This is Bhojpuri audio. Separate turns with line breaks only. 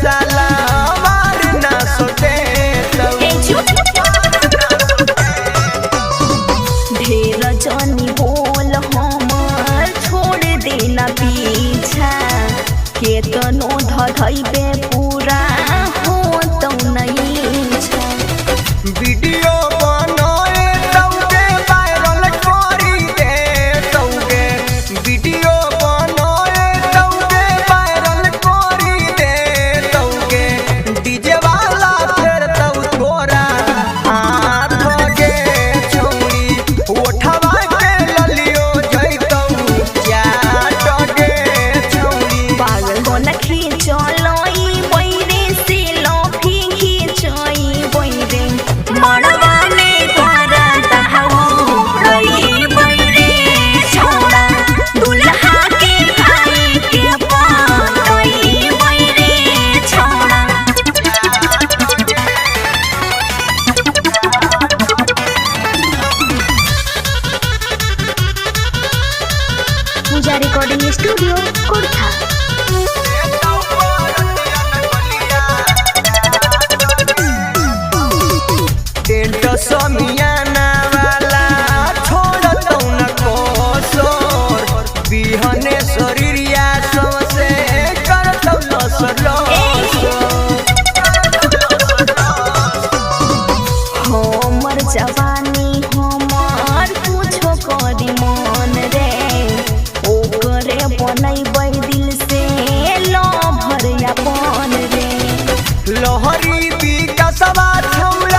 साला वारना सोते
ढेर जनी बोल हमर छोड़ देना पीछा केतनो धधैबे पूरा हो तो नहीं छा
वीडियो बनाए तौगे वायरल करी दे तौगे वीडियो बनाए तौगे वायरल करी दे तौगे डीजे वाला फिर तौ थोड़ा हाथ गे छौरी उठवा के ललियो जइतौ क्या टगे छौरी
पागल होना खींचलो ई बैरे से लफी खींचई बैरे मड़वा में तारा दहाऊ रही बैरे छोड़ा दुल्हा के भाई के पाई बैरे छोड़ा पूजा रिकॉर्डिंग स्टूडियो कोरठा
टेंट समियाना वाला छोड़तौ न कोसोर बिहने शरीरिया सबसे करतौ लसर
हमर जवानी हमर कुछो करी मन रे ओकरे बनैबै दिल से लभर अपन रे
लहरी विकासवा छौरी